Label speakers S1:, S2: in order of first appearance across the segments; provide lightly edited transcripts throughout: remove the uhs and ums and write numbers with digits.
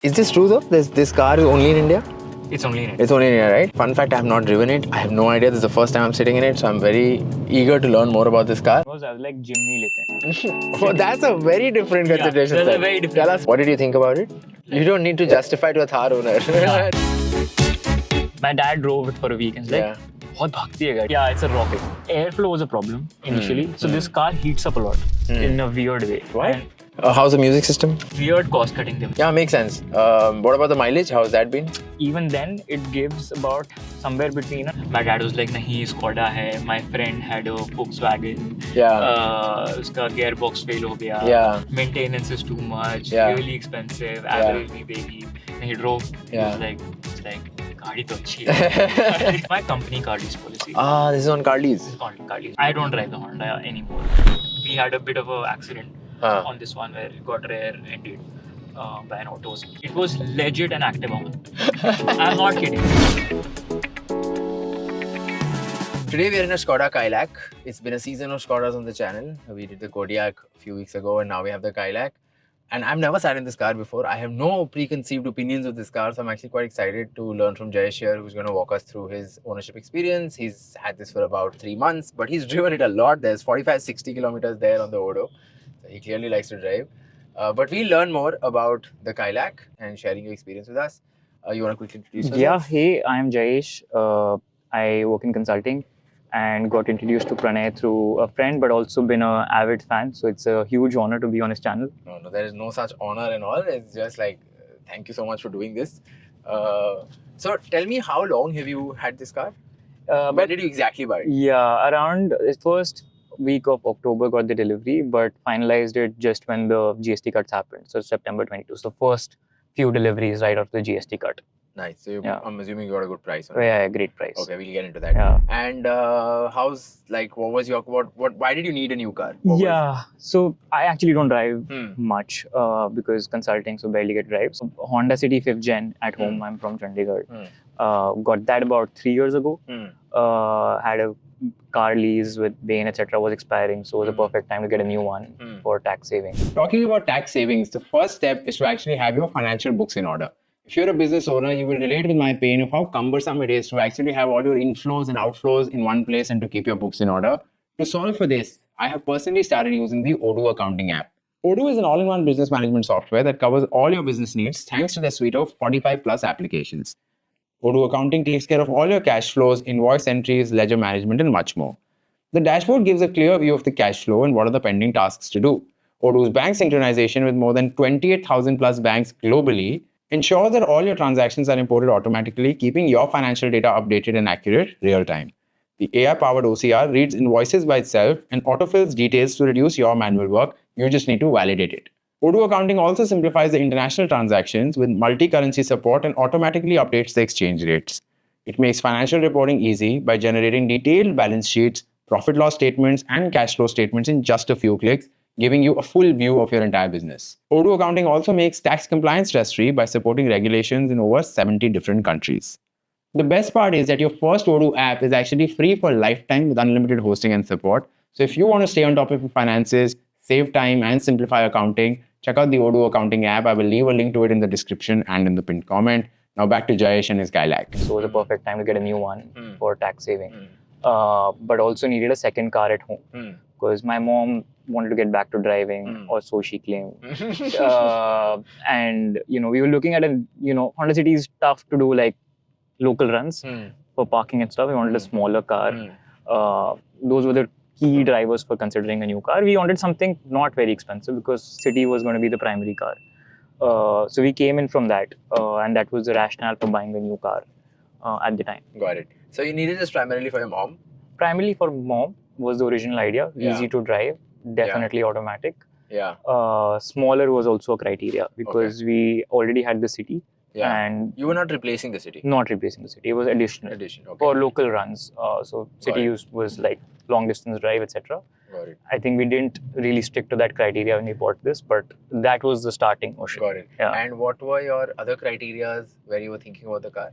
S1: Is this true though? This car is only in India?
S2: It's only in India.
S1: It's only in India, right? Fun fact, I have not driven it. I have no idea. This is the first time I'm sitting in it, so I'm very eager to learn more about this car.
S2: Because I was like Jimny lete.
S1: Oh, that's a very different consideration.
S2: that's a
S1: set.
S2: very different
S1: Tell us, what did you think about it? You don't need to justify to a Thar owner.
S2: My dad drove it for a week and was like,
S1: Yeah.
S2: बहुत भागती है गाड़ी. Yeah, it's a rocket. Airflow was a problem initially. So this car heats up a lot in a weird way.
S1: Why?
S2: And
S1: How's the music system?
S2: weird cost cutting them.
S1: Yeah, makes sense. What about the mileage? How's that been?
S2: Even then, it gives about somewhere between. My dad was like, nahi, Skoda hai. My friend had a Volkswagen.
S1: Yeah.
S2: Uska gearbox fail ho gaya.
S1: Yeah.
S2: Maintenance is too much.
S1: Yeah.
S2: Really expensive. Average nahi degi. And he drove.
S1: Yeah.
S2: He was like, gaadi to achhi hai. My company car lease policy.
S1: Ah, this is on car lease.
S2: This is called car lease. I don't drive the Honda anymore. We had a bit of an accident on this one where it got rear-ended by an auto. It was legit an active one. I'm not kidding.
S1: Today we are in a Skoda Kylaq. It's been a season of Skodas on the channel. We did the Kodiaq a few weeks ago and now we have the Kylaq. And I've never sat in this car before. I have no preconceived opinions of this car, so I'm actually quite excited to learn from Jayesh here, who's going to walk us through his ownership experience. He's had this for about 3 months, but he's driven it a lot. There's 45-60 kilometers there on the Odo. So he clearly likes to drive. But we'll learn more about the Kylaq and sharing your experience with us. You want to quickly introduce yourself?
S2: Yeah, hey, I'm Jayesh. I work in consulting and got introduced to Pranay through a friend, but also been an avid fan. So it's a huge honor to be on his channel.
S1: No, there is no such honor and all. It's just like, thank you so much for doing this. So tell me, how long have you had this car? When did you exactly buy it?
S2: Yeah, around the first week of October got the delivery, but finalized it just when the GST cuts happened. So September 22. So first few deliveries right after the GST cut.
S1: Nice. So
S2: Yeah.
S1: I'm assuming you got a good price on it.
S2: Yeah, great price.
S1: Okay, we'll get into that.
S2: Yeah.
S1: And what was your, why did you need a new car? What was-
S2: Yeah, so I actually don't drive
S1: Hmm.
S2: much because consulting, so barely get drive. So Honda City 5th Gen at home. I'm from Chandigarh. Got that about 3 years ago. Had a car lease with Bain, etc. was expiring, so it was a perfect time to get a new one for tax saving.
S1: Talking about tax savings, the first step is to actually have your financial books in order. If you're a business owner, you will relate with my pain of how cumbersome it is to actually have all your inflows and outflows in one place and to keep your books in order. To solve for this, I have personally started using the Odoo accounting app. Odoo is an all-in-one business management software that covers all your business needs thanks to their suite of 45 plus applications. Odoo accounting takes care of all your cash flows, invoice entries, ledger management, and much more. The dashboard gives a clear view of the cash flow and what are the pending tasks to do. Odoo's bank synchronization with more than 28,000 plus banks globally ensures that all your transactions are imported automatically, keeping your financial data updated and accurate real time. The AI-powered OCR reads invoices by itself and autofills details to reduce your manual work. You just need to validate it. Odoo accounting also simplifies the international transactions with multi-currency support and automatically updates the exchange rates. It makes financial reporting easy by generating detailed balance sheets, profit loss statements, and cash flow statements in just a few clicks, giving you a full view of your entire business. Odoo accounting also makes tax compliance stress-free by supporting regulations in over 70 different countries. The best part is that your first Odoo app is actually free for lifetime with unlimited hosting and support. So if you want to stay on top of your finances, save time, and simplify accounting, check out the Odoo accounting app. I will leave a link to it in the description and in the pinned comment. Now back to Jayesh and his Kylaq. So it was a perfect time to get a new one for tax saving. But also needed a second car at home because my mom wanted to get back to driving, or so she claimed. And we were looking at Honda City is tough to do like local runs for parking and stuff. We wanted a smaller car. Those were the key drivers for considering a new car. We wanted something not very expensive because city was going to be the primary car. So we came in from that, and that was the rationale for buying a new car at the time. Got it. So you needed this primarily for your mom?
S2: Primarily for mom was the original idea.
S1: Yeah.
S2: Easy to drive, definitely automatic.
S1: Yeah.
S2: Smaller was also a criteria because we already had the city.
S1: Yeah.
S2: And
S1: you were not replacing the city?
S2: Not replacing the city. It was additional.
S1: Okay.
S2: For local runs. So city use was like long distance drive, etc.
S1: Got it.
S2: I think we didn't really stick to that criteria when we bought this, but that was the starting motion.
S1: Got it.
S2: Yeah.
S1: And what were your other criteria where you were thinking about the car?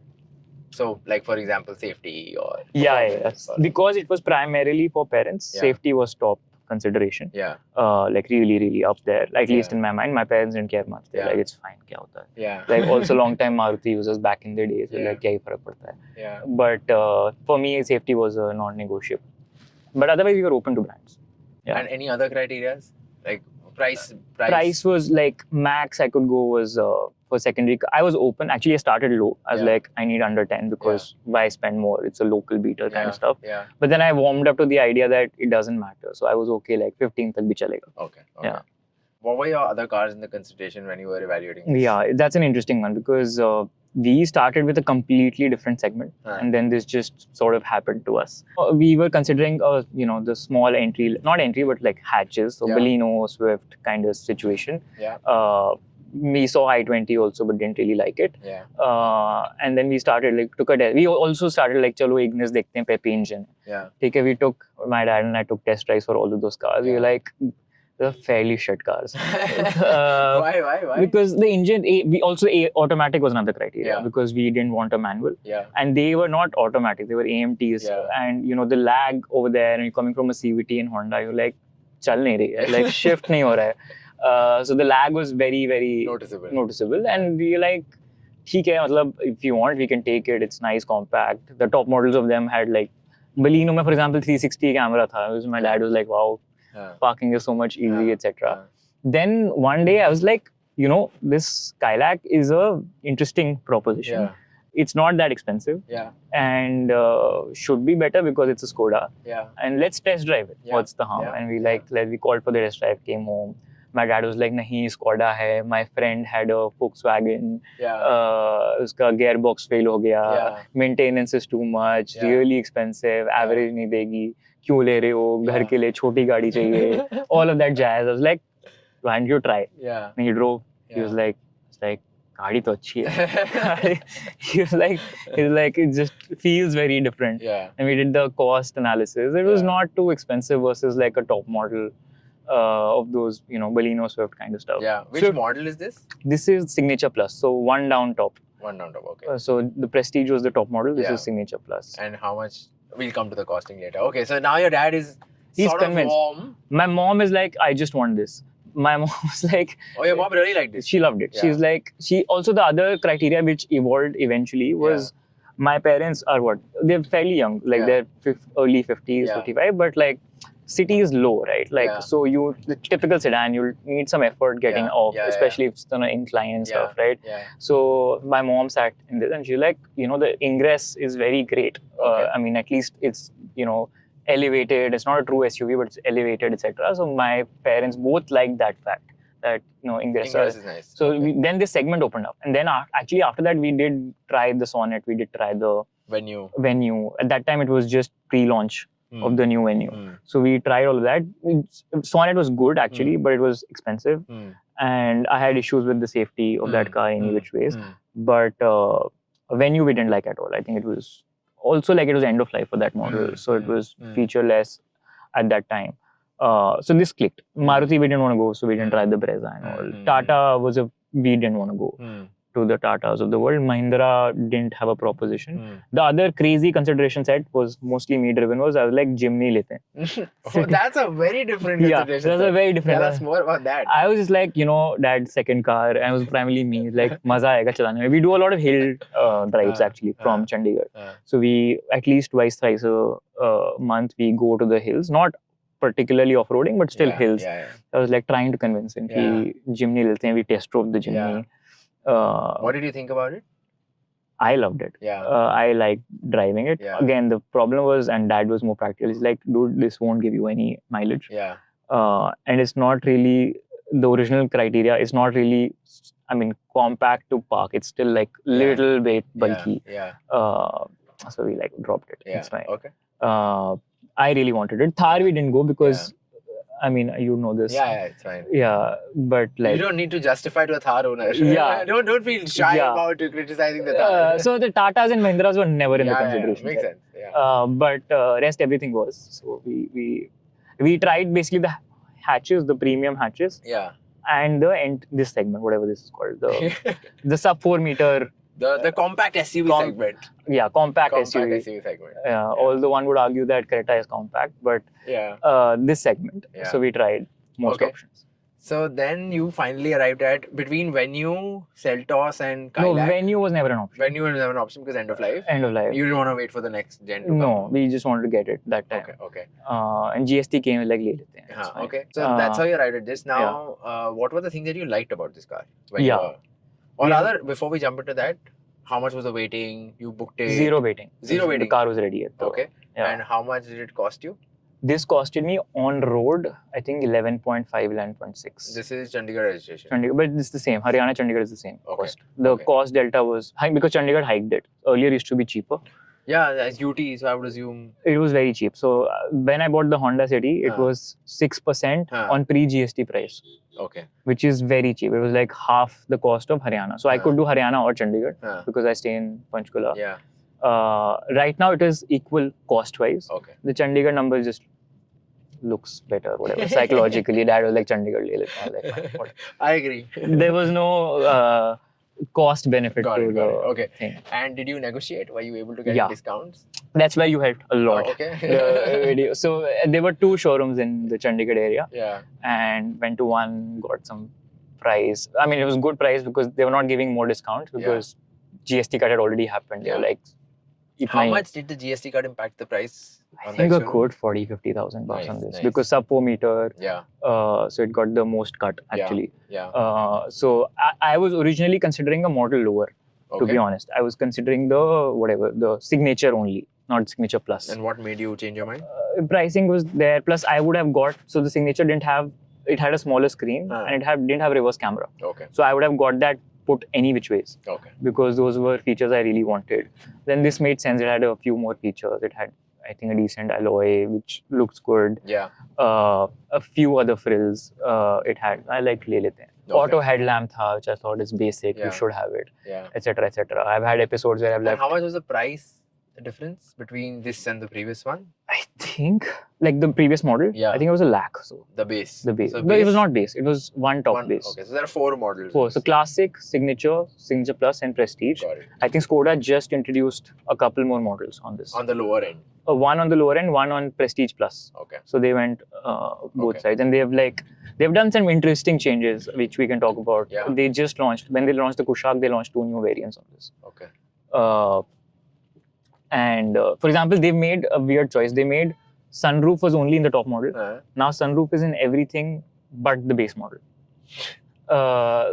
S1: So, like for example, safety or...
S2: Yes. Because it was primarily for parents,
S1: Yeah.
S2: safety was top consideration.
S1: Yeah.
S2: Like really, really up there. At least
S1: Yeah.
S2: in my mind, my parents didn't care much. They're
S1: Yeah.
S2: like, it's fine, kya hota hai?
S1: Yeah.
S2: Like also long time Maruti users back in the days.
S1: Yeah.
S2: Like, kya hi farak padta hai?
S1: Yeah.
S2: But for me, safety was a non-negotiable. But otherwise, we were open to brands. Yeah.
S1: And any other criteria? Like price?
S2: Price was like max I could go was for secondary. I was open. Actually, I started low. I was
S1: Yeah.
S2: like, I need under 10 because why spend more? It's a local beater kind
S1: Yeah.
S2: of stuff.
S1: Yeah.
S2: But then I warmed up to the idea that it doesn't matter. So I was okay, like 15 tak bhi chalega.
S1: Okay. Okay.
S2: Yeah.
S1: What were your other cars in the consideration when you were evaluating this?
S2: Yeah, that's an interesting one because we started with a completely different segment, and then this just sort of happened to us. We were considering, the small entry, not entry, but like hatches, so Baleno, Swift kind of situation.
S1: Yeah.
S2: We saw i20 also, but didn't really like it.
S1: Yeah.
S2: And then we started we also started like, chalo Ignis dekhte hain, Pepe engine.
S1: Yeah.
S2: Okay, my dad and I took test drives for all of those cars. We were like, they're fairly shit cars.
S1: Why?
S2: Because the engine, automatic was another criteria because we didn't want a manual.
S1: Yeah.
S2: And they were not automatic, they were AMTs.
S1: Yeah.
S2: And the lag over there, and you're coming from a CVT in Honda, you're like, chal nahi rahi hai, like shift nahi ho raha hai. So the lag was very, very noticeable. And we like, theek hai, matlab, if you want, we can take it. It's nice, compact. The top models of them had like, Baleno mein, for example, 360 camera tha. My dad was like, wow. Parking is so much easy, etc. Then one day I was like, this Kylaq is a interesting proposition.
S1: Yeah.
S2: It's not that expensive.
S1: Yeah.
S2: And should be better because it's a Skoda.
S1: Yeah.
S2: And let's test drive it.
S1: Yeah.
S2: What's the harm?
S1: Yeah.
S2: And we called for the test drive, came home. My dad was like, nahi, Skoda hai. My friend had a Volkswagen.
S1: Yeah.
S2: Uska gearbox fail ho gaya.
S1: Yeah.
S2: Maintenance is too much. Really expensive. Average nahi degi. क्यों ले रहे हो घर के लिए छोटी गाड़ी चाहिए all of that jazz. I was like, why don't you try?
S1: Yeah.
S2: And he drove. He was like गाड़ी तो अच्छी है. he was like it just feels very different.
S1: Yeah.
S2: And we did the cost analysis. It was not too expensive versus like a top model of those Baleno Swift kind of stuff.
S1: Yeah. Which model is this?
S2: This is Signature Plus, so one down top.
S1: One down top. Okay.
S2: So the Prestige was the top model. This is Signature Plus.
S1: And how much? We'll come to the costing later. Okay, so now your dad is sort
S2: convinced.
S1: Of warm.
S2: My mom is like, I just want this. My mom was like,
S1: oh, your mom really liked this?
S2: She loved it. She's like, also the other criteria which evolved eventually was my parents are what? They're fairly young, like they're early 50s, 55, but like city is low, right? Like, so the typical sedan, you'll need some effort getting off, especially if it's on an incline and stuff, right?
S1: Yeah.
S2: So my mom sat in this and she's like, the ingress is very great. I mean, at least it's, elevated. It's not a true SUV, but it's elevated, etc. So my parents both liked that fact that, ingress
S1: is nice.
S2: So then this segment opened up. And then actually after that, we did try the Sonnet. We did try the Venue. At that time, it was just pre-launch of the new Venue. So we tried all of that. Sonnet was good actually, but it was expensive. And I had issues with the safety of that car in which ways. But Venue we didn't like at all. I think it was also like it was end of life for that model. So it was featureless at that time. So this clicked. Maruti we didn't want to go, so we didn't try the Brezza and all. Tata we didn't want to go to the Tatas of the world. Mahindra didn't have a proposition. The other crazy consideration set was mostly me driven was I was like Jimny lete hain.
S1: Oh, that's a very different consideration.
S2: That's a very different.
S1: Tell us more about that.
S2: I was just like, dad's second car, and it was primarily me. Like, maza aayega chalane mein. We do a lot of hill drives actually from Chandigarh. So we at least thrice a month we go to the hills, not particularly off-roading, but still hills. I was like trying to convince him. Jimny lete hain. We test drove the Jimny.
S1: What did you think about it?
S2: I loved it. I liked driving it. Again, the problem was, and dad was more practical. He's like, dude, this won't give you any mileage. And it's not really the original criteria. It's not really, compact to park. It's still like little bit bulky. So we like dropped it. It's fine.
S1: Okay.
S2: I really wanted it. Thar we didn't go because you know this.
S1: It's fine.
S2: But like...
S1: You don't need to justify to a Thar owner. Don't feel shy about criticizing the Thar.
S2: So the Tatas and Mahindras were never in the consideration.
S1: Makes sense.
S2: But rest everything was. So we tried basically the hatches, the premium hatches.
S1: Yeah.
S2: And this segment, whatever this is called. The sub 4 meter
S1: The compact SUV segment.
S2: Yeah, compact
S1: Compact
S2: SUV.
S1: SUV segment.
S2: Although one would argue that Creta is compact, but this segment.
S1: Yeah.
S2: So we tried most options.
S1: So then you finally arrived at between Venue, Seltos, and Kylaq.
S2: No, Venue was never an option.
S1: Venue was never an option because end of life.
S2: End of life.
S1: You didn't want to wait for the next gen to come.
S2: No, we just wanted to get it that time.
S1: Okay.
S2: And GST came like le lete hain.
S1: Okay. So that's how you arrived at this. Now, what were the things that you liked about this car? Or rather, before we jump into that, how much was the waiting? You booked it?
S2: Zero waiting.
S1: The
S2: car was ready.
S1: Okay. Yeah. And how much did it cost you?
S2: This costed me on road, I think 11.5, 11.6.
S1: This is Chandigarh registration.
S2: But it's the same. Haryana, Chandigarh is the same cost. The cost delta was high because Chandigarh hiked it. Earlier it used to be cheaper.
S1: Yeah, as UT, so I would assume.
S2: It was very cheap. So when I bought the Honda City, it was 6% on pre-GST price.
S1: Okay.
S2: Which is very cheap. It was like half the cost of Haryana. So I could do Haryana or Chandigarh because I stay in Panchkula.
S1: Yeah.
S2: Right now it is equal cost-wise.
S1: Okay.
S2: The Chandigarh number just looks better, whatever. Psychologically, Dad was like Chandigarh. Like,
S1: I agree.
S2: There was no cost benefit to the thing.
S1: And did you negotiate? Were you able to get discounts?
S2: That's where you helped a lot.
S1: Okay.
S2: So there were 2 showrooms in the Chandigarh area.
S1: Yeah.
S2: And went to one, got some price. I mean, it was good price because they were not giving more discounts because GST cut had already happened. They were like,
S1: how much did the GST cut impact the price?
S2: I think a good 40,000-50,000 bucks on this because sub 4 meter.
S1: Yeah.
S2: So it got the most cut actually.
S1: Yeah.
S2: So I was originally considering a model lower. To be honest, I was considering the signature only, not signature plus.
S1: And what made you change your mind?
S2: Pricing was there. Plus, I would have got the signature didn't have. It had a smaller screen and it didn't have reverse camera.
S1: Okay.
S2: So I would have got that put any which ways.
S1: Okay.
S2: Because those were features I really wanted. Then this made sense. It had a few more features. It had, I think, a decent alloy, which looks good.
S1: Yeah.
S2: A few other frills. It had. I liked le lete hain. Auto headlamp tha, which I thought is basic. You should have it.
S1: Yeah.
S2: Etc. Etc. I've had episodes where I've left.
S1: How much was the price difference between this and the previous one?
S2: I think like the previous model. Yeah. I think it was 1 lakh. So
S1: the base.
S2: So but it was not base. It was one top base.
S1: Okay. So there are 4 models.
S2: 4. So classic, signature plus, and prestige.
S1: Got it.
S2: I think Skoda just introduced a couple more models on this.
S1: On the lower end.
S2: One on the lower end, one on prestige plus.
S1: Okay.
S2: So they went both sides, and they've done some interesting changes which we can talk about.
S1: Yeah.
S2: They just launched when they launched the Kushaq, they launched 2 new variants on this.
S1: Okay.
S2: And for example, they made a weird choice. They made sunroof was only in the top model. Now sunroof is in everything but the base model.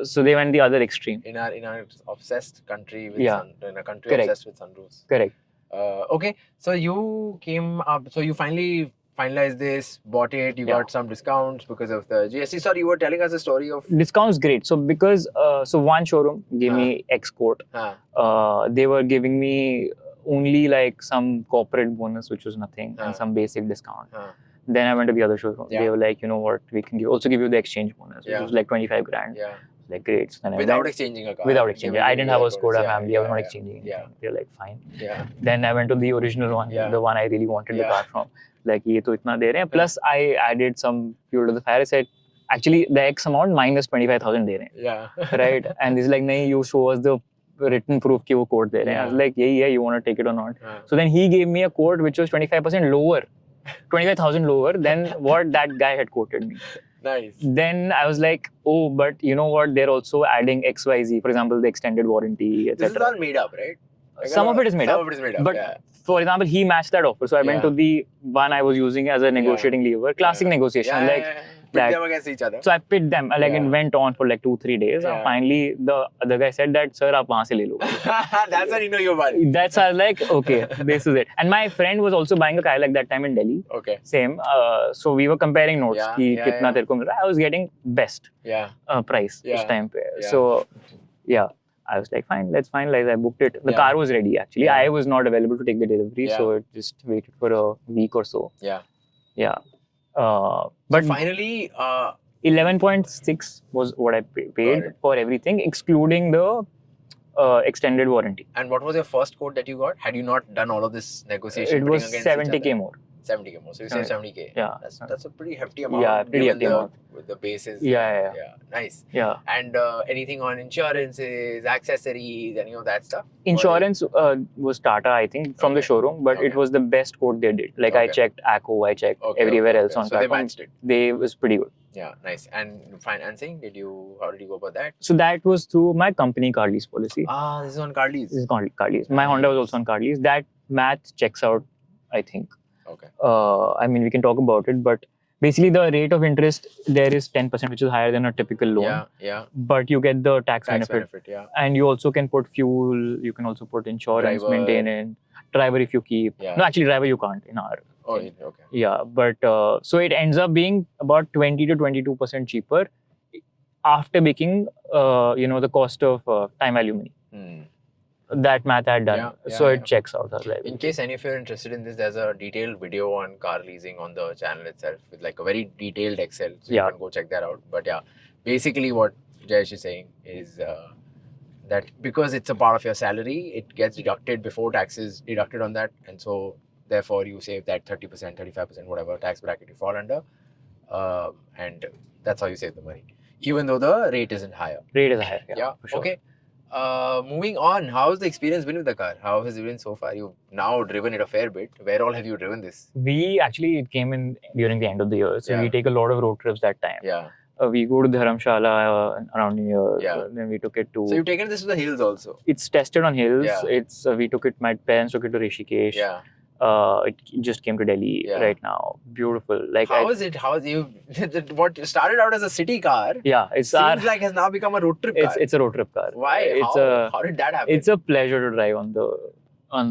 S2: So they went the other extreme.
S1: In our obsessed country with in a country
S2: Correct.
S1: obsessed with sunroofs.
S2: Correct.
S1: Okay. So you came up. So you finally finalized this, bought it. You got some discounts because of the GST. Sorry, you were telling us a story of
S2: discounts. Great. So because one showroom gave me X quote. They were giving me only like some corporate bonus, which was nothing, and some basic discount. Then I went to the other showroom. They were like, you know what, we can also give you the exchange bonus, which was like 25 grand.
S1: Yeah.
S2: Like great. So then
S1: without exchanging a car.
S2: Without exchanging. I didn't have a Skoda family. I was not exchanging anything.
S1: Yeah.
S2: They're like, fine.
S1: Yeah.
S2: Then I went to the original one, the one I really wanted the car from. Like, ye to itna de rahe hain. Plus, I added some fuel to the fire. I said, actually, the X amount minus 25,000 de rahe hain.
S1: Yeah.
S2: Right? And he's like, nahi, you show us the written proof ki wo quote de rahe hain. I was like, yeah, you want to take it or not? So then he gave me a quote which was 25% lower. 25,000 lower than what that guy had quoted me.
S1: Nice.
S2: Then I was like, oh, but you know what? They're also adding XYZ, for example, the extended warranty, etc.
S1: This is all made up, right?
S2: Some of it is made up.
S1: Some of it is made up.
S2: But for example, he matched that offer. So I went to the one I was using as a negotiating lever, classic negotiation.
S1: Pit them against each other.
S2: So I pit them. Like it went on for like 2-3 days. And finally, the other guy said that, sir, aap wahan se le lo.
S1: That's when you know you're buying.
S2: That's how I was like, okay, this is it. And my friend was also buying a Kylaq that time in Delhi.
S1: Okay.
S2: Same. So we were comparing notes. Ki kitna tere ko mil raha. I was getting best price this time. So I was like, fine, let's finalize. I booked it. The car was ready actually. I was not available to take the delivery. So it just waited for a week or so. Yeah. But
S1: so finally,
S2: 11.6 was what I paid for everything, excluding the extended warranty.
S1: And what was your first quote that you got? Had you not done all of this negotiation?
S2: It was 70k more.
S1: 70k more. So you save 70k.
S2: Yeah.
S1: That's a pretty hefty amount.
S2: Yeah, pretty
S1: given
S2: hefty amount.
S1: With the bases.
S2: Yeah.
S1: Nice.
S2: Yeah.
S1: And anything on insurances, accessories, any of that stuff?
S2: Insurance was Tata, I think, from the showroom, but it was the best quote they did. Like I checked ACO, I checked everywhere else on
S1: so
S2: platform.
S1: They matched it.
S2: They was pretty good.
S1: Yeah, nice. And financing, how did you go about that?
S2: So that was through my company car lease policy.
S1: This is on car lease.
S2: This is car lease. My Honda was also on car lease. That math checks out, I think.
S1: Okay.
S2: I mean, we can talk about it, but basically the rate of interest there is 10%, which is higher than a typical loan.
S1: Yeah.
S2: But you get the tax benefit.
S1: Yeah.
S2: And you also can put fuel. You can also put insurance, maintenance, driver if you keep.
S1: Yeah.
S2: No, actually, driver you can't in our.
S1: Oh, okay.
S2: Yeah, but so it ends up being about 20 to 22% cheaper after making, the cost of time value money. That math I had done. So it checks out.
S1: In case any of you are interested in this, there's a detailed video on car leasing on the channel itself with like a very detailed Excel. So you can go check that out. But yeah, basically what Jayesh is saying is that because it's a part of your salary, it gets deducted before taxes deducted on that. And so therefore you save that 30%, 35%, whatever tax bracket you fall under. And that's how you save the money. Even though the rate isn't higher.
S2: Yeah, for sure.
S1: Okay. Moving on, how's the experience been with the car? How has it been so far? You've now driven it a fair bit. Where all have you driven this?
S2: It came in during the end of the year. So we take a lot of road trips that time.
S1: Yeah.
S2: We go to Dharamshala around here.
S1: Yeah.
S2: Then we took it to...
S1: So you've taken this to the hills also?
S2: It's tested on hills.
S1: Yeah.
S2: We took it, my parents took it to Rishikesh.
S1: Yeah.
S2: It just came to Delhi right now. Beautiful. Like
S1: How is it? What started out as a city car?
S2: Yeah,
S1: seems like has now become a road trip car.
S2: It's a road trip car.
S1: Why? How did that happen?
S2: It's a pleasure to drive on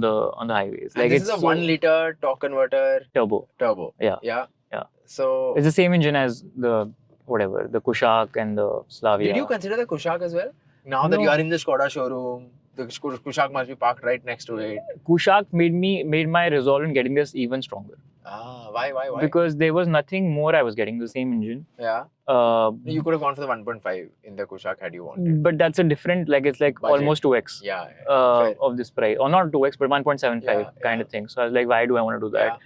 S2: the highways.
S1: And this is a 1 liter torque converter.
S2: Turbo.
S1: Yeah. So
S2: it's the same engine as the Kushaq and the Slavia.
S1: Did you consider the Kushaq as well? Now that you are in the Skoda showroom, the Kushaq must be parked right next to it.
S2: Kushaq made my resolve in getting this even stronger.
S1: Why?
S2: Because there was nothing more I was getting, the same engine.
S1: Yeah. You could have gone for the 1.5 in the Kushaq had you wanted.
S2: But that's a different, it's like budget. Almost 2x of this price. Or not 2x, but 1.75 kind of thing. So I was like, why do I want to do that? Yeah.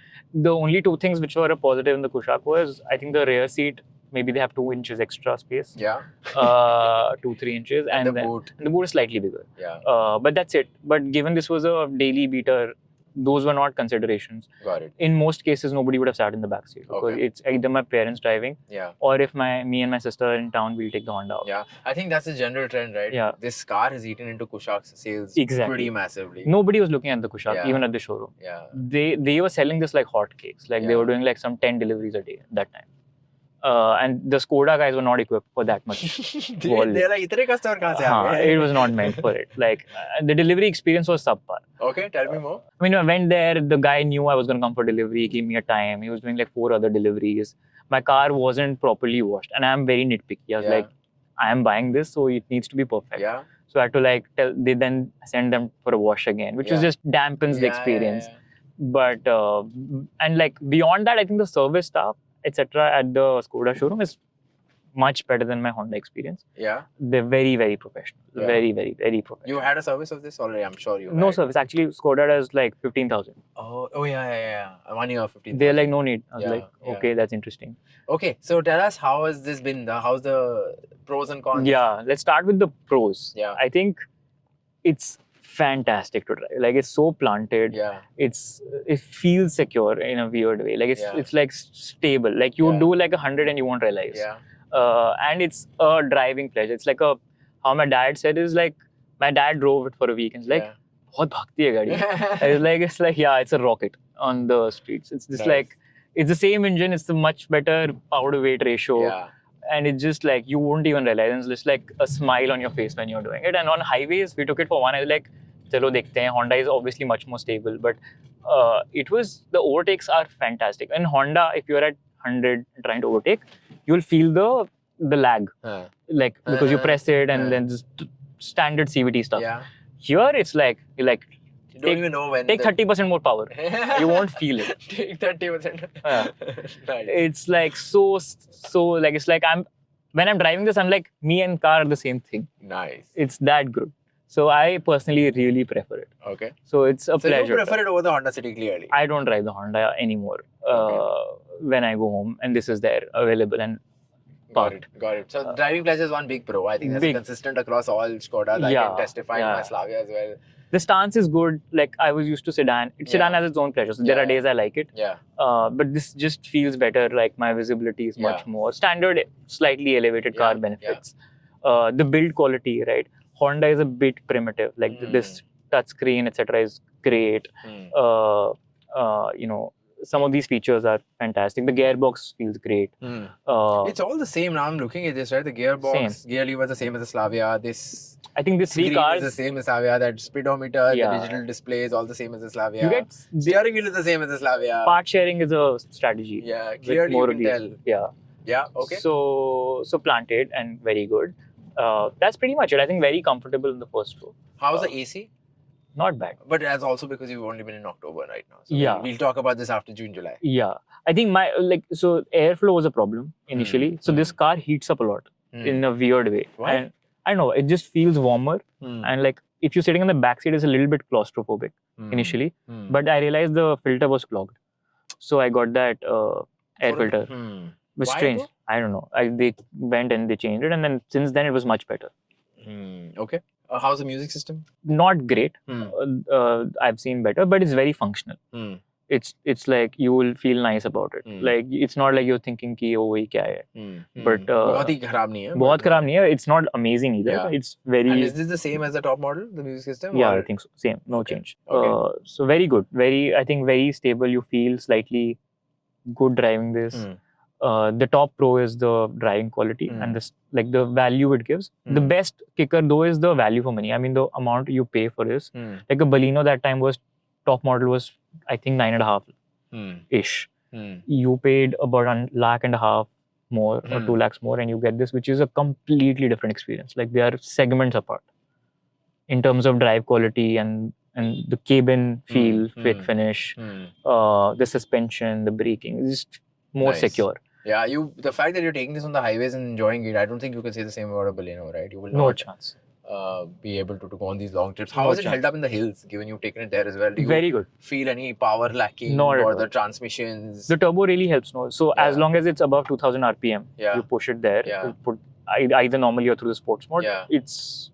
S2: The only two things which were a positive in the Kushaq was, I think the rear seat, maybe they have 2 inches extra space.
S1: Yeah.
S2: 2-3 inches.
S1: And the boot.
S2: The boot is slightly bigger.
S1: Yeah.
S2: But that's it. But given this was a daily beater, those were not considerations.
S1: Got it.
S2: In most cases, nobody would have sat in the back seat because it's either my parents driving, or if me and my sister are in town, we'll take the Honda out.
S1: Yeah, I think that's a general trend, right?
S2: Yeah.
S1: This car has eaten into Kushaq's sales pretty massively.
S2: Nobody was looking at the Kushaq, even at the showroom.
S1: Yeah.
S2: They were selling this like hotcakes. They were doing like some 10 deliveries a day at that time. And the Skoda guys were not equipped for that much.
S1: They're like, "Itne customer kahan se aa gaye?"
S2: It was not meant for it. The delivery experience was subpar.
S1: Okay, tell me more.
S2: I mean, I went there, the guy knew I was going to come for delivery, he gave me a time, he was doing like 4 other deliveries. My car wasn't properly washed, and I'm very nitpicky. I was like, I am buying this, so it needs to be perfect.
S1: Yeah.
S2: So I had to they then send them for a wash again, which was just dampens the experience. But, and beyond that, I think the service staff, etc. at the Skoda showroom is much better than my Honda experience.
S1: Yeah.
S2: They're very, very professional.
S1: Yeah.
S2: Very, very, very professional.
S1: You had a service of this already? I'm sure you
S2: No service. Actually, Skoda does like 15,000.
S1: Oh yeah. 1 year, 15,000.
S2: They're like, no need. I was okay, that's interesting.
S1: Okay, so tell us, how has this been? How's the pros and cons?
S2: Yeah, let's start with the pros.
S1: Yeah.
S2: I think it's fantastic to drive. It's so planted.
S1: Yeah.
S2: It feels secure in a weird way. It's like stable. You do like 100 and you won't realize.
S1: Yeah.
S2: And it's a driving pleasure. It's like how my dad said is my dad drove it for a week and it's like, bahut bhagti hai gaadi. It's like, it's a rocket on the streets. It's just it's the same engine. It's a much better power to weight ratio.
S1: Yeah.
S2: And it's just you won't even realize. It's just like a smile on your face when you're doing it. And on highways, we took it for one. I was like, chalo dekhte hain. Honda is obviously much more stable. But the overtakes are fantastic. And Honda, if you're at 100 trying to overtake, you'll feel the lag. Because you press it and then just standard CVT stuff.
S1: Yeah.
S2: Here, it's you
S1: don't even know when.
S2: Take 30% more power. You won't feel it.
S1: Take 30%.
S2: Nice. It's when I'm driving this, I'm like, me and car are the same thing.
S1: Nice.
S2: It's that good. So I personally really prefer it.
S1: Okay.
S2: So it's a
S1: So
S2: pleasure.
S1: you prefer it over the Honda City clearly.
S2: I don't drive the Honda anymore when I go home, and this is there available and
S1: Got it.
S2: parked.
S1: Got it. So driving pleasure is one big pro. I think that's
S2: Big.
S1: consistent across all Skodas. I
S2: Yeah,
S1: can testify in
S2: yeah.
S1: my Slavia as well.
S2: The stance is good. Like I was used to sedan. Sedan has its own pleasure. So there
S1: Yeah,
S2: are days I like it.
S1: Yeah.
S2: But this just feels better. Like my visibility is much more standard, slightly elevated car benefits. The build quality, right? Honda is a bit primitive. Like this touchscreen, etc., is great. You know, some of these features are fantastic. The gearbox feels great.
S1: It's all the same now. I'm looking at this, right? The gearbox, gear lever is the same as the Slavia. This
S2: I think the three
S1: screen
S2: cars
S1: is the same as Slavia. That speedometer, the digital display is all the same as the Slavia.
S2: You get
S1: steering wheel is the same as the Slavia.
S2: Part sharing is a strategy.
S1: Yeah, clearly you can tell. Yeah. Okay.
S2: So planted and very good. That's pretty much it. I think very comfortable in the first row.
S1: How's the AC?
S2: Not bad.
S1: But that's also because you've only been in October right now. So we'll talk about this after June, July.
S2: Yeah. I think so airflow was a problem initially. So this car heats up a lot in a weird way.
S1: Why?
S2: And I don't know, it just feels warmer. And like if you're sitting in the back seat, it's a little bit claustrophobic initially. But I realized the filter was clogged. So I got that air filter. It was strange. I don't know. They went and they changed it. And then since then it was much better.
S1: Okay. How's the music system?
S2: Not great. I've seen better, but it's very functional. It's like you will feel nice about it. Like it's not like you're thinking ki oh ye kya hai. But
S1: बहुत ही खराब नहीं है.
S2: बहुत खराब नहीं है. It's not amazing either. It's very.
S1: And is this the same as the top model, the music system?
S2: Yeah, I think so. Same, no change. So very good. I think very stable. You feel slightly good driving this. The top pro is the driving quality and this like the value it gives. The best kicker though is the value for money. I mean the amount you pay for this. Like a Baleno that time was top model was I think 9.5 ish. You paid about $1.5 lakh more or 2 lakhs more and you get this, which is a completely different experience. Like they are segments apart in terms of drive quality and the cabin feel, fit, finish, the suspension, the braking is just more secure. Yeah,
S1: the fact that you're taking this on the highways and enjoying it, I don't think you can say the same about a Baleno, right? You will
S2: no chance.
S1: Be able to go on these long trips. How has it held up in the hills, given you've taken it there as well? Do you
S2: Very good.
S1: Feel any power lacking or the transmissions?
S2: The turbo really helps. No, so as long as it's above 2000 RPM, you push it there. You put either normally or through the sports mode. It's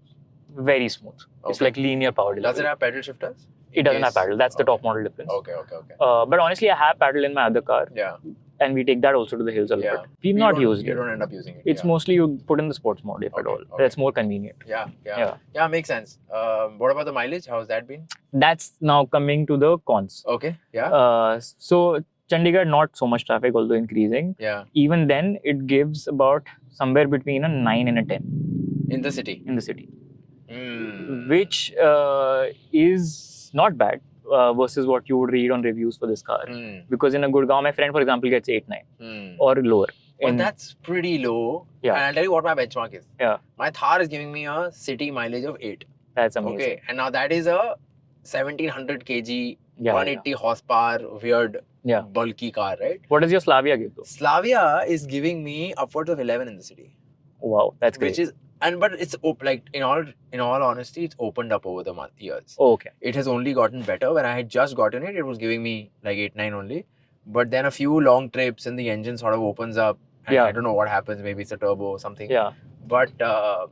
S2: very smooth. It's like linear power delivery.
S1: Does it have pedal shifters?
S2: It doesn't have paddle. That's the top model difference.
S1: Okay.
S2: But honestly, I have paddle in my other car.
S1: Yeah.
S2: And we take that also to the hills a lot. We've not used it.
S1: You don't end up using it.
S2: It's mostly you put in the sports mode, if at all. That's more convenient.
S1: Yeah, makes sense. What about the mileage? How has that been?
S2: That's now coming to the cons.
S1: Okay, yeah.
S2: So Chandigarh, not so much traffic, although increasing.
S1: Yeah.
S2: Even then, it gives about somewhere between a 9 and a 10.
S1: In the city?
S2: In the city. Which is not bad. Versus what you would read on reviews for this car. Because in a Gurgaon, my friend, for example, gets 8-9 or lower.
S1: But that's pretty low.
S2: Yeah.
S1: And I'll tell you what my benchmark is.
S2: Yeah.
S1: My Thar is giving me a city mileage of 8.
S2: That's amazing.
S1: Okay. And now that is a 1700 kg, 180 horsepower, weird, bulky car, right?
S2: What does your Slavia give though?
S1: Slavia is giving me upwards of 11 in the city.
S2: Wow, that's great.
S1: Which is but it's like in all honesty, it's opened up over the years.
S2: Okay.
S1: It has only gotten better. When I had just gotten it, it was giving me like 8-9 only. But then a few long trips and the engine sort of opens up. And I don't know what happens. Maybe it's a turbo or something.
S2: Yeah.
S1: But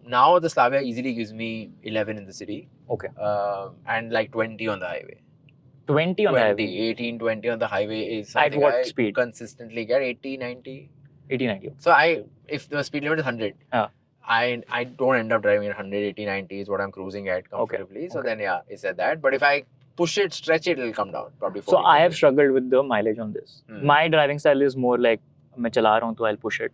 S1: now the Slavia easily gives me 11 in the city.
S2: Okay.
S1: And like 20 on the highway.
S2: 20 on the highway?
S1: 18, 20 on the highway is something
S2: at what speed?
S1: Consistently get 80, 90.
S2: 80, 90.
S1: So if the speed limit is 100. I don't end up driving at 180, 90 is what I'm cruising at comfortably. So then, it's at that. But if I push it, stretch it, it'll come down. Probably 40,
S2: so I have struggled with the mileage on this. My driving style is more like, मैं चला रहा हूँ तो I'll push it.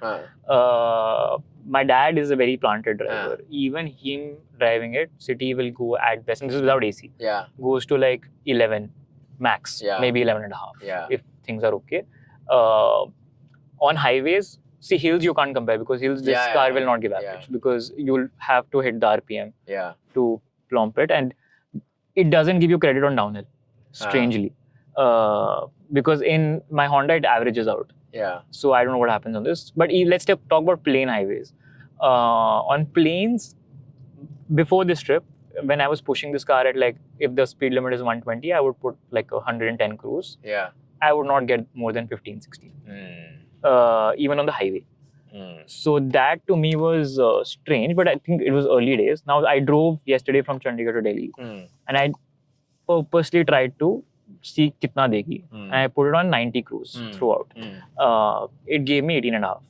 S2: My dad is a very planted driver. Even him driving it, city will go at best, and this is without AC.
S1: Yeah.
S2: Goes to like 11 max, maybe 11.5 if things are okay. On highways, see, hills you can't compare because hills this car will not give average because you'll have to hit the RPM to plump it, and it doesn't give you credit on downhill, strangely. Because in my Honda it averages out.
S1: Yeah.
S2: So I don't know what happens on this. But let's talk about plain highways. On plains, before this trip, when I was pushing this car at like, if the speed limit is 120, I would put like 110 cruise.
S1: Yeah.
S2: I would not get more than 15, 16. Even on the highway. So that to me was strange, but I think it was early days. Now I drove yesterday from Chandigarh to Delhi, and I purposely tried to see kitna degi, and I put it on 90 cruise throughout. It gave me 18.5.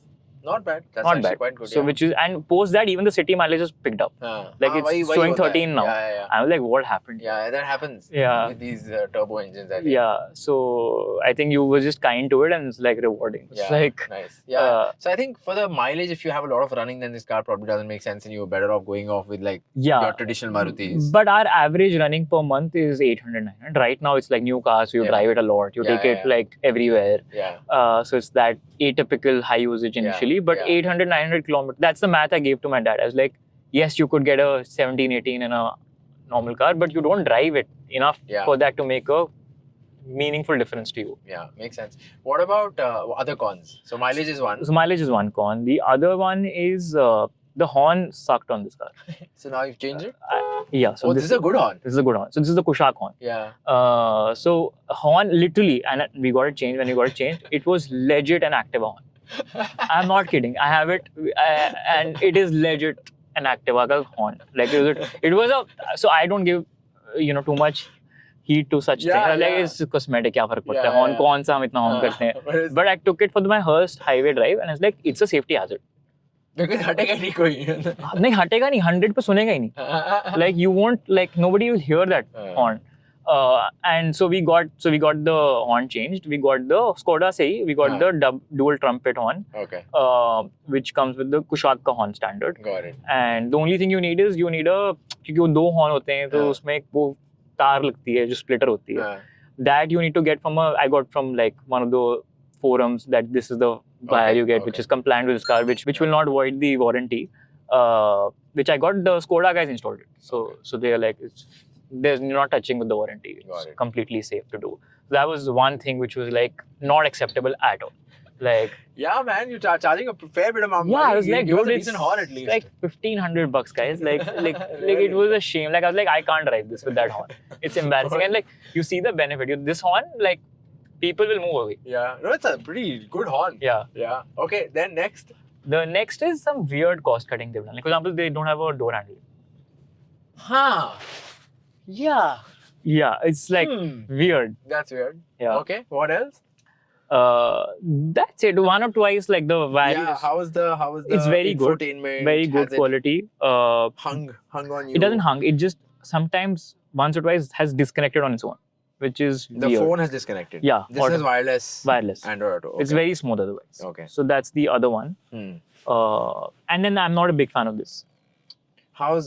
S1: Not bad. That's
S2: Not
S1: actually
S2: bad.
S1: quite good.
S2: So which is, and post that even the city mileage is picked up. Like it's showing 13 now.
S1: Yeah.
S2: I was like, what happened?
S1: Yeah, that happens.
S2: Yeah.
S1: With these turbo engines. I think.
S2: Yeah. So I think you were just kind to it, and it's like rewarding. It's like
S1: nice. Yeah. So I think for the mileage, if you have a lot of running, then this car probably doesn't make sense, and you're better off going off with like your traditional Marutis.
S2: But our average running per month is 800, 900. Right now, it's like new cars. So you drive it a lot. You take it like everywhere.
S1: Yeah.
S2: So it's that atypical high usage initially, but 800, 900 kilometers. That's the math I gave to my dad. I was like, yes, you could get a 17, 18 in a normal car, but you don't drive it enough for that to make a meaningful difference to you.
S1: Yeah, makes sense. What about other cons? So mileage is one.
S2: So mileage is one con. The other one is the horn sucked on this car.
S1: So now you've changed it?
S2: Yeah. So
S1: this is a good horn.
S2: This is a good horn. So this is the Kushaq horn.
S1: Yeah.
S2: So horn literally, and we got it changed. When we got it changed, it was legit an Activa horn. I'm not kidding. I have it, and it is legit an Activa ka horn. Like it was a. So I don't give too much heed to such things. Like it's cosmetic. Kya farak padta hai? Horn kaun sa hum itna horn karte hain? But I took it for my first highway drive, and it's like it's a safety hazard.
S1: Because hatega nahi koi.
S2: Nahi hatega nahi. 100 pe sunega hi nahi. Like you won't, like nobody will hear that horn. And so we got the horn changed. We got the Skoda we got the dual trumpet horn.
S1: Okay.
S2: Which comes with the Kushaq ka horn standard.
S1: Got it.
S2: And the only thing you need is क्योंकि वो दो horn होते हैं तो उसमें एक वो तार लगती है जो splitter होती है. That you need to get I got from like one of the forums that this is the wire you get, which is compliant with this car, which will not void the warranty. Which I got, the Skoda guys installed it. So they are like, you're not touching with the warranty. It's completely safe to do. So that was one thing which was like not acceptable at all. Like,
S1: yeah, man, you're charging a fair bit of money.
S2: Yeah, I was like,
S1: dude, it's a decent horn at least.
S2: Like $1,500, guys. Like it was a shame. Like I was like, I can't drive this with that horn. It's embarrassing. And like you see the benefit. This horn, like people will move away.
S1: Yeah, no, it's a pretty good horn.
S2: Yeah.
S1: Yeah. Okay, then next.
S2: The next is some weird cost cutting they've done. Like, for example, they don't have a door handle.
S1: Huh. Yeah.
S2: Yeah, it's like weird.
S1: That's weird.
S2: Yeah.
S1: Okay, what else?
S2: That's it. One or twice, like the various.
S1: Yeah, how is the
S2: It's very good.
S1: infotainment?
S2: Very good quality.
S1: Hung on you.
S2: It doesn't hung. It just sometimes once or twice has disconnected on its own, which is
S1: the
S2: weird.
S1: phone has disconnected.
S2: Yeah.
S1: This is wireless.
S2: Wireless.
S1: Android Auto. Okay.
S2: It's very smooth otherwise.
S1: Okay.
S2: So that's the other one. And then I'm not a big fan of this.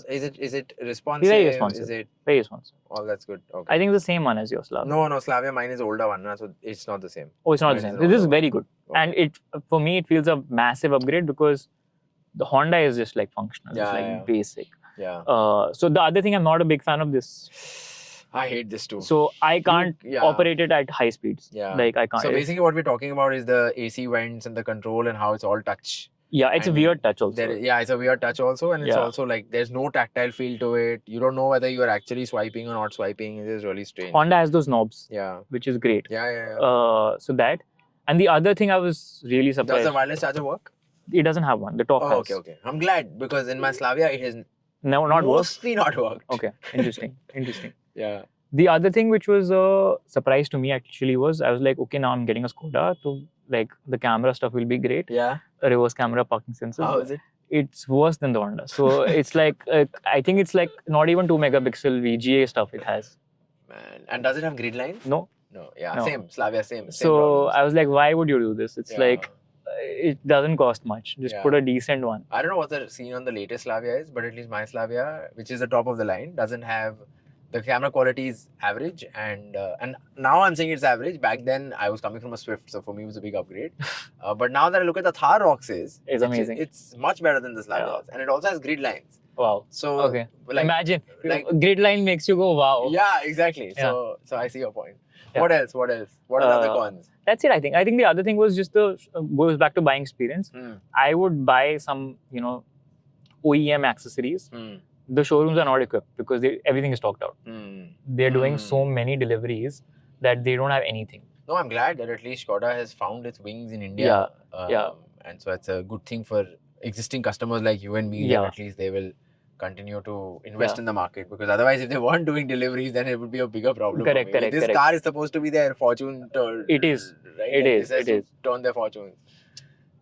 S1: Is it responsive?
S2: Very responsive.
S1: Is it?
S2: Very responsive.
S1: Oh, that's good. Okay.
S2: I think it's the same one as your Slavia.
S1: No, Slavia. Mine is older one, so it's not the same.
S2: Oh, it's not the same. This is very good.
S1: Okay.
S2: And for me, it feels a massive upgrade because the Honda is just like functional. It's like basic.
S1: Yeah.
S2: So the other thing, I'm not a big fan of this.
S1: I hate this too.
S2: So I can't operate it at high speeds.
S1: Yeah.
S2: Like I can't.
S1: So basically what we're talking about is the AC vents and the control and how it's all touch.
S2: Yeah, it's a weird touch also.
S1: It's a weird touch also, and it's also like there's no tactile feel to it. You don't know whether you are actually swiping or not swiping. It is really strange.
S2: Honda has those knobs.
S1: Yeah.
S2: Which is great.
S1: Yeah.
S2: So that. And the other thing I was really surprised.
S1: Does the wireless charger work?
S2: It doesn't have one. The top has.
S1: Okay. I'm glad because in my Slavia it has
S2: mostly
S1: not worked.
S2: Okay, interesting.
S1: Yeah.
S2: The other thing which was a surprise to me actually was I was like, okay, now I'm getting a Skoda, so like the camera stuff will be great.
S1: Yeah.
S2: A reverse camera, parking sensor.
S1: How is it?
S2: It's worse than the Honda. So it's like I think it's like not even 2 megapixel VGA stuff it has.
S1: Man, and does it have grid lines?
S2: No.
S1: Yeah, no. Same. Slavia, same.
S2: So I was like, why would you do this? It's like it doesn't cost much. Just put a decent one.
S1: I don't know what the scene on the latest Slavia is, but at least my Slavia, which is the top of the line, doesn't have. The camera quality is average, and now I'm saying it's average. Back then, I was coming from a Swift, so for me it was a big upgrade. But now that I look at the Thar Roxys,
S2: it's amazing.
S1: It's much better than the Slavias, and it also has grid lines.
S2: Wow.
S1: So
S2: like, imagine grid line makes you go wow.
S1: Yeah, exactly. Yeah. So I see your point. Yeah. What else? What are the other cons?
S2: That's it. I think the other thing was just goes back to buying experience. I would buy some OEM accessories. the showrooms are not equipped because everything is stocked out. They're doing so many deliveries that they don't have anything.
S1: No, I'm glad that at least Skoda has found its wings in India.
S2: Yeah.
S1: And so it's a good thing for existing customers like you and me.
S2: Yeah.
S1: That at least they will continue to invest in the market, because otherwise if they weren't doing deliveries, then it would be a bigger problem.
S2: Correct.
S1: This car is supposed to be their fortune.
S2: It is.
S1: Right?
S2: It
S1: Like,
S2: is.
S1: this has
S2: It
S1: to
S2: is.
S1: turn their fortunes.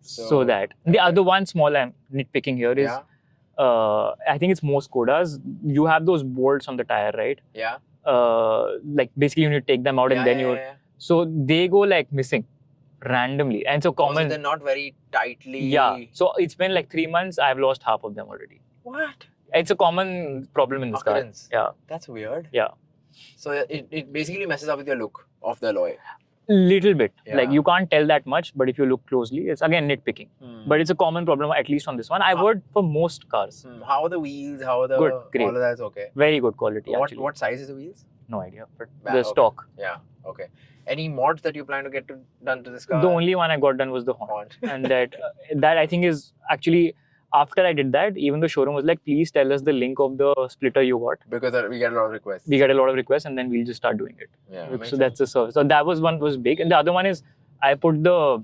S2: So that. The other one small I'm nitpicking here is, I think it's most Skodas. You have those bolts on the tire, right?
S1: Yeah.
S2: Like basically you need to take them out and then so they go like missing randomly. And so common.
S1: So they're not very tightly.
S2: Yeah. So it's been like 3 months. I've lost half of them already.
S1: What?
S2: It's a common problem in this car. Yeah.
S1: That's weird.
S2: Yeah.
S1: So it basically messes up with your look of the alloy.
S2: Little bit.
S1: Yeah.
S2: Like you can't tell that much, but if you look closely, it's again nitpicking. But it's a common problem, at least on this one. I've heard for most cars.
S1: How are the wheels? How are the
S2: Good, great.
S1: all of that's okay.
S2: Very good quality.
S1: What size is the wheels?
S2: No idea, but the stock.
S1: Yeah. Okay. Any mods that you plan to get done to this car?
S2: The only one I got done was the horn, and that I think is actually, after I did that, even the showroom was like, please tell us the link of the splitter you got.
S1: Because we get a lot of requests.
S2: We get a lot of requests, and then we'll just start doing it.
S1: Yeah.
S2: So that's the service. So that was big, and the other one is I put the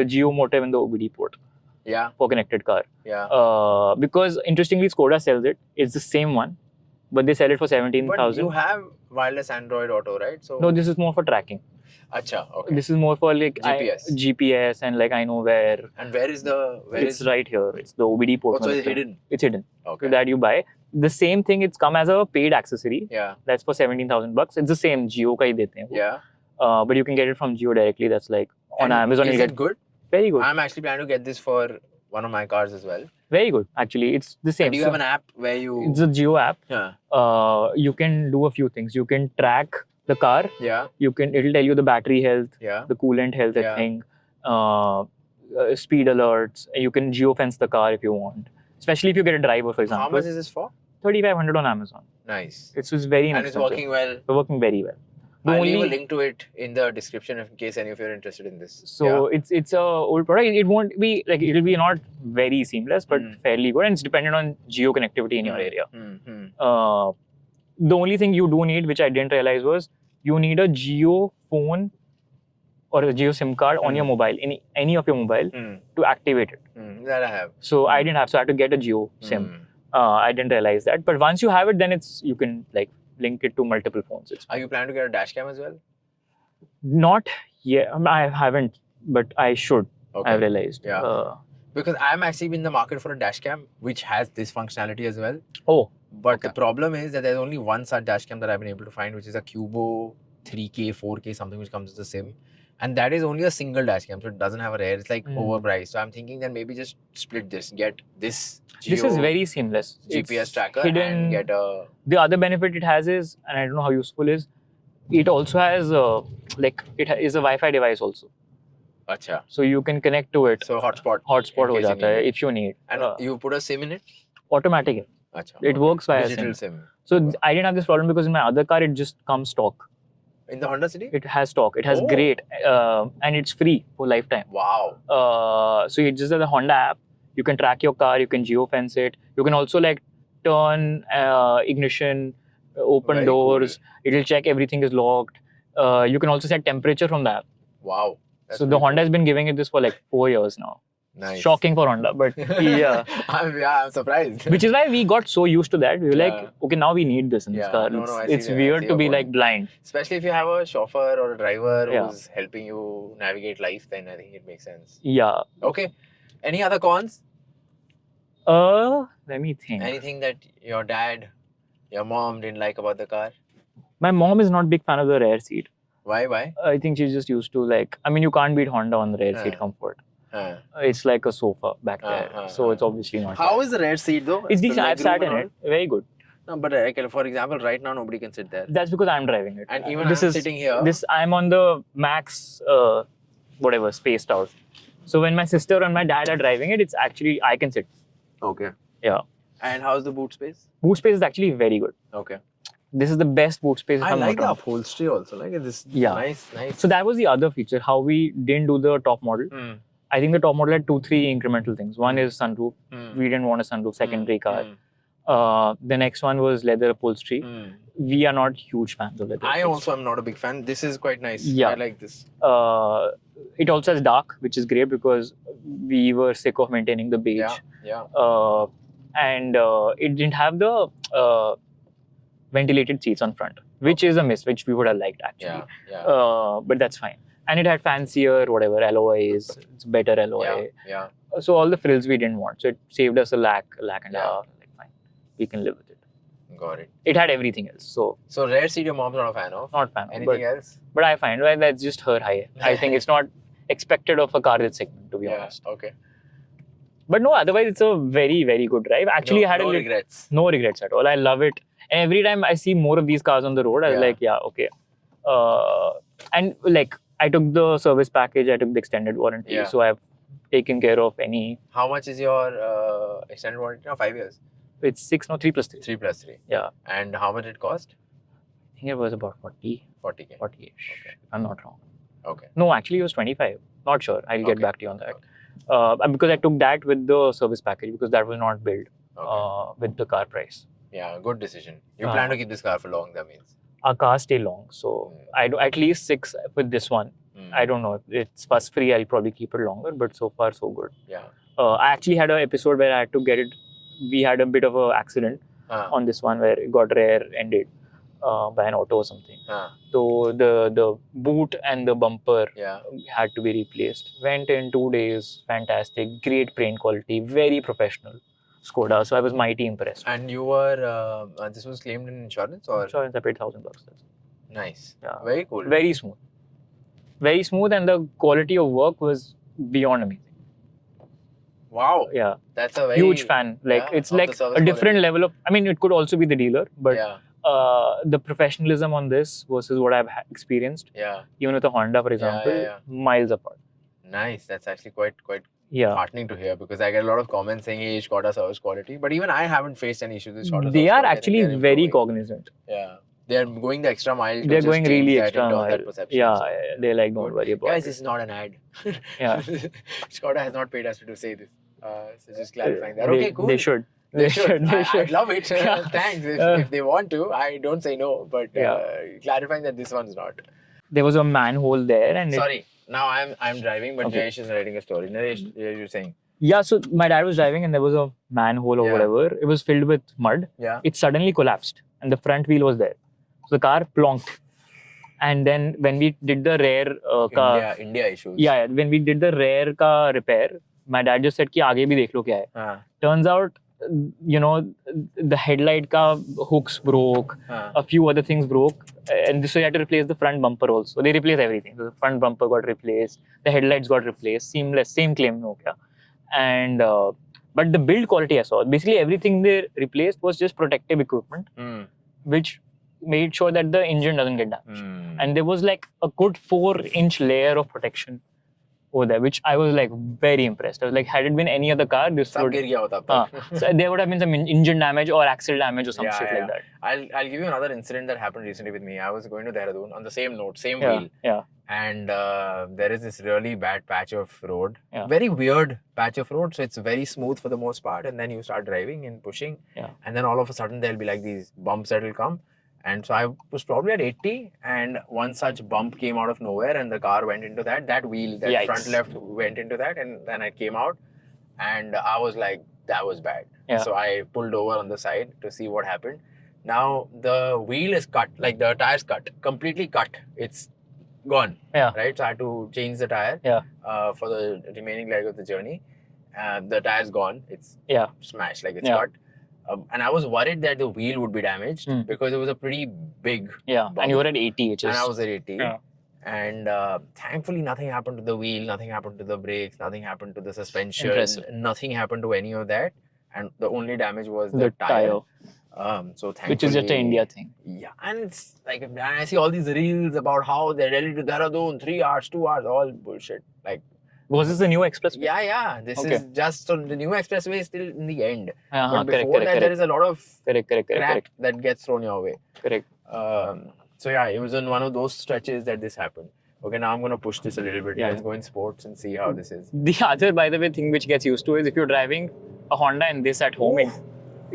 S2: Geo motive in the OBD port.
S1: Yeah.
S2: For connected car.
S1: Yeah.
S2: Because interestingly, Skoda sells it. It's the same one, but they sell it for 17,000.
S1: But you have wireless Android Auto, right? So
S2: no, this is more for tracking.
S1: Acha, okay.
S2: This is more for like
S1: GPS.
S2: And like I know where.
S1: And where is the?
S2: It's right here. It's the OBD port.
S1: So it's hidden.
S2: It's hidden.
S1: Okay.
S2: So that you buy. The same thing. It's come as a paid accessory.
S1: Yeah.
S2: That's for 17,000 bucks. It's the same. Jio ka hi dete hain.
S1: Yeah.
S2: But you can get it from Jio directly. That's like on Amazon.
S1: Is it good?
S2: Very good.
S1: I'm actually planning to get this for one of my cars as well.
S2: Very good. Actually, it's the same.
S1: And do you have an app where you?
S2: It's a Jio app.
S1: Yeah.
S2: You can do a few things. You can track the car.
S1: Yeah.
S2: It'll tell you the battery health.
S1: Yeah.
S2: The coolant health, I think. Speed alerts. You can geofence the car if you want. Especially if you get a driver, for example.
S1: How much is this for?
S2: 3,500 on Amazon.
S1: Nice.
S2: It's very nice.
S1: And it's working well.
S2: It's working very well.
S1: I'll leave a link to it in the description in case any of you are interested in this.
S2: So it's a old product. It won't be like, it'll be not very seamless, but fairly good. And it's dependent on geo connectivity in your area. The only thing you do need, which I didn't realize, was you need a Jio phone or a Jio SIM card on your mobile, in any of your mobile, to activate it.
S1: That I have.
S2: So I didn't have, so I had to get a Jio SIM. I didn't realize that. But once you have it, then you can like link it to multiple phones.
S1: Are you planning to get a dash cam as well?
S2: Not yet. I haven't, but I should.
S1: Okay.
S2: I've realized.
S1: Yeah. Because I'm actually in the market for a dash cam which has this functionality as well.
S2: Oh.
S1: But the problem is that there's only one such dash cam that I've been able to find, which is a Cubo 3K, 4K, something which comes with the SIM. And that is only a single dash cam, so it doesn't have a rear. It's like overpriced. So I'm thinking that maybe just split this, get this Geo
S2: this is very seamless.
S1: GPS tracker and get a...
S2: The other benefit it has is, and I don't know how useful it is, it also has it is a Wi-Fi device also.
S1: Acha.
S2: So you can connect to it.
S1: So hotspot
S2: ho jata hai if you need.
S1: And you put a SIM in it?
S2: Automatic.
S1: Acha.
S2: It works via
S1: digital SIM.
S2: So I didn't have this problem because in my other car it just comes stock.
S1: In the Honda City?
S2: It has stock. It has great, and it's free for lifetime.
S1: Wow.
S2: So it's just the Honda app. You can track your car. You can geofence it. You can also like turn ignition, open
S1: Very
S2: doors.
S1: cool.
S2: It'll check everything is locked. You can also set temperature from the app.
S1: Wow.
S2: That's so the Honda has been giving it this for like 4 years now.
S1: Nice.
S2: Shocking for Honda, but yeah.
S1: I'm surprised.
S2: Which is why we got so used to that. We were like, okay, now we need this in this car. It's weird to be like blind.
S1: Especially if you have a chauffeur or a driver who's helping you navigate life, then I think it makes sense.
S2: Yeah.
S1: Okay. Any other cons?
S2: Let me think.
S1: Anything that your dad, your mom didn't like about the car?
S2: My mom is not a big fan of the rear seat.
S1: Why?
S2: I think she's just used to like, I mean, you can't beat Honda on the rear seat comfort. It's like a sofa back there. So it's obviously not.
S1: How is the rear seat though?
S2: It's decent. I've sat in it. Very good.
S1: No, but for example, right now nobody can sit there.
S2: That's because I'm driving it.
S1: And even I'm sitting here.
S2: I'm on the max, whatever, spaced out. So when my sister and my dad are driving it, it's actually, I can sit.
S1: Okay.
S2: Yeah.
S1: And how's the boot space?
S2: Boot space is actually very good.
S1: Okay.
S2: This is the best boot space.
S1: I like the upholstery also. Like this.
S2: Yeah.
S1: Nice.
S2: So that was the other feature, how we didn't do the top model. I think the top model had 2-3 incremental things. One is sunroof. We didn't want a sunroof secondary car. The next one was leather upholstery. We are not huge fans of leather.
S1: I
S2: upholstery.
S1: also am not a big fan. This is quite nice.
S2: Yeah.
S1: I like this.
S2: It also has dark, which is great because we were sick of maintaining the beige.
S1: Yeah.
S2: And it didn't have the ventilated seats on front, which is a miss, which we would have liked actually.
S1: Yeah.
S2: But that's fine. And it had fancier, whatever, alloys. It's better alloy.
S1: Yeah.
S2: So all the frills we didn't want. So it saved us a lakh and a half. Like, fine. We can live with it.
S1: Got it.
S2: It had everything else. So
S1: rear seat, your mom's not a fan of?
S2: Not fan of.
S1: Anything else?
S2: But I find that's just her high. I think it's not expected of a car this segment, to be honest.
S1: Okay.
S2: But no, otherwise it's a very, very good drive. Actually, I had
S1: no regrets.
S2: No regrets at all. I love it. And every time I see more of these cars on the road, I was like, yeah, okay. And like, I took the service package, I took the extended warranty. So I've taken care of any.
S1: How much is your extended warranty now? 5 years?
S2: It's 6, no, 3 plus 3.
S1: 3 plus 3.
S2: Yeah.
S1: And how much it cost?
S2: I think it was about 40.
S1: 40K.
S2: 40-ish. Okay. I'm not wrong.
S1: Okay.
S2: No, actually it was 25. Not sure. I'll get back to you on that. Because I took that with the service package because that was not billed with the car price.
S1: Yeah, good decision. You plan to keep this car for long, that means.
S2: Our cars stay long. So I do at least 6 with this one. I don't know. It's fuss free. I'll probably keep it longer, but so far so good.
S1: Yeah.
S2: I actually had an episode where I had to get it. We had a bit of an accident on this one where it got rear-ended by an auto or something. So the boot and the bumper had to be replaced. Went in 2 days. Fantastic. Great paint quality. Very professional. Skoda. So I was mighty impressed.
S1: And you were, this was claimed in insurance or?
S2: Insurance, I paid $1,000.
S1: Nice.
S2: Yeah.
S1: Very cool.
S2: Very smooth. Very smooth, and the quality of work was beyond amazing.
S1: Wow.
S2: Yeah.
S1: That's a very
S2: huge fan. Like it's like a different level of. I mean, it could also be the dealer, but the professionalism on this versus what I've experienced.
S1: Yeah.
S2: Even with a Honda, for example, miles apart.
S1: Nice. That's actually quite heartening to hear because I get a lot of comments saying, "Hey, Skoda service quality," but even I haven't faced any issues with Skoda.
S2: They are actually very cognizant.
S1: Yeah. They're going the extra mile.
S2: They're going really extra mile.
S1: Yeah,
S2: they're like, don't worry about it.
S1: Guys, this is not an ad.
S2: Yeah.
S1: Skoda has not paid us to say this. So just clarifying that. Okay, cool.
S2: They should.
S1: They should. I'd love it. Thanks. If they want to, I don't say no. But clarifying that this one's not.
S2: There was a manhole there, and
S1: sorry. Now I'm driving, but Jayesh is writing a story. Naresh, you're saying.
S2: Yeah, so my dad was driving and there was a manhole or whatever. It was filled with mud.
S1: Yeah.
S2: It suddenly collapsed and the front wheel was there. So the car plonked. And then when we did the rear
S1: India issues.
S2: Yeah, when we did the rear ka repair, my dad just said ki aage bhi dekh lo kya hai. Turns out, you know, the headlight ka hooks broke, a few other things broke, and so you had to replace the front bumper also. They replaced everything. The front bumper got replaced, the headlights got replaced, seamless, same claim no kya. And but the build quality I saw, basically everything they replaced was just protective equipment, which made sure that the engine doesn't get damaged. And there was like a good 4-inch layer of protection over there, which I was like very impressed. I was like, had it been any other car, this would... so there would have been some engine damage or axle damage or some shit like that.
S1: I'll give you another incident that happened recently with me. I was going to Dehradun on the same note, same wheel. And there is this really bad patch of road. Very weird patch of road. So it's very smooth for the most part. And then you start driving and pushing. And then all of a sudden there'll be like these bumps that will come. And so I was probably at 80 and one such bump came out of nowhere and the car went into that wheel, that front left went into that, and then it came out and I was like, that was bad. So I pulled over on the side to see what happened. Now the wheel is cut, like the tire's cut, completely cut. It's gone, right? So I had to change the tire for the remaining leg of the journey. The tire's gone, it's smashed, like it's cut. And I was worried that the wheel would be damaged because it was a pretty big bump.
S2: And you were at 80, which is...
S1: And I was at 80. And thankfully nothing happened to the wheel, nothing happened to the brakes, nothing happened to the suspension, nothing happened to any of that. And the only damage was the tire. So thankfully...
S2: Which is just an India thing.
S1: Yeah, and it's like, and I see all these reels about how they're Delhi to Dehradun, 3 hours, 2 hours, all bullshit. Like,
S2: was this the new expressway?
S1: Yeah. This is just, so the new expressway is still in the end. But before that, there is a lot of crap that gets thrown your way.
S2: Correct.
S1: So yeah, it was on one of those stretches that this happened. Okay, now I'm going to push this a little bit. Let's go in sports and see how this is.
S2: The other, by the way, thing which gets used to is if you're driving a Honda and this at home,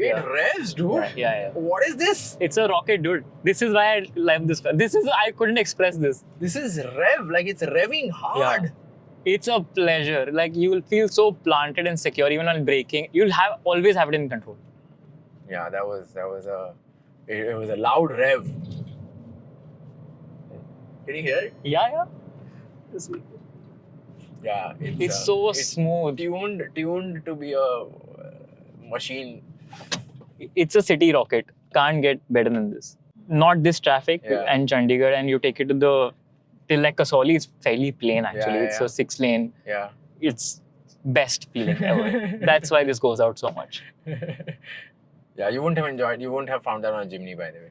S1: It revs, dude.
S2: Yeah.
S1: What is this?
S2: It's a rocket, dude. This is why I love this. I couldn't express this.
S1: This is rev, like it's revving hard.
S2: Yeah. It's a pleasure. Like you will feel so planted and secure even on braking. You'll always have it in control.
S1: Yeah, it was a loud rev. Can you hear it?
S2: Yeah.
S1: Yeah,
S2: It's so smooth.
S1: tuned to be a machine.
S2: It's a city rocket. Can't get better than this. Not this traffic and Chandigarh, and you take it to till like Kasauli, it's fairly plain actually.
S1: Yeah,
S2: it's a 6-lane.
S1: Yeah.
S2: It's best feeling ever. That's why this goes out so much.
S1: Yeah, you wouldn't have enjoyed. You wouldn't have found that on a Jimny, by the way.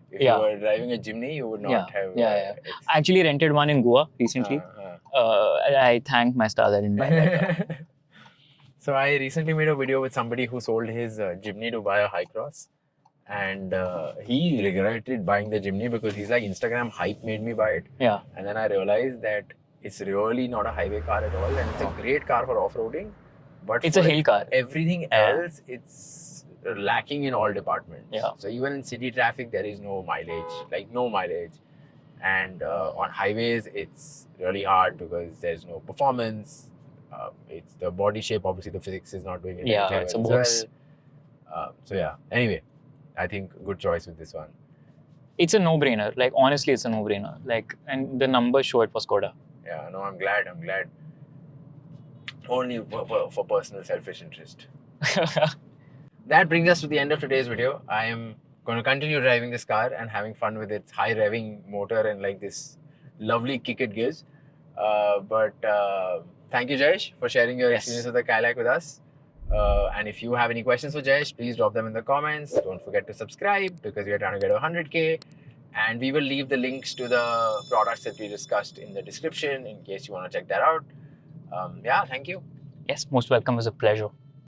S1: If you were driving a Jimny, you would not have.
S2: I actually rented one in Goa recently. I thank my stars I didn't buy that.
S1: So I recently made a video with somebody who sold his Jimny to buy a high cross, and he regretted buying the Jimny because he's like, Instagram hype made me buy it.
S2: Yeah.
S1: And then I realized that it's really not a highway car at all, and it's a great car for off-roading. But
S2: it's a hill car.
S1: Everything else, it's lacking in all departments.
S2: Yeah.
S1: So even in city traffic, there is no mileage. And on highways, it's really hard because there's no performance. It's the body shape, obviously the physics is not doing it.
S2: Yeah, it's a box.
S1: So yeah, anyway, I think good choice with this one.
S2: It's a no-brainer. Like honestly, it's a no-brainer. Like, and the numbers show it for Skoda.
S1: Yeah, no, I'm glad. Only for personal selfish interest. That brings us to the end of today's video. I am going to continue driving this car and having fun with its high revving motor and like this lovely kick it gives. But thank you, Jayesh, for sharing your experience with the Kylaq with us. And if you have any questions for Jayesh, please drop them in the comments. Don't forget to subscribe because we are trying to get 100K. And we will leave the links to the products that we discussed in the description in case you want to check that out. Yeah, thank you.
S2: Yes, most welcome. It was a pleasure.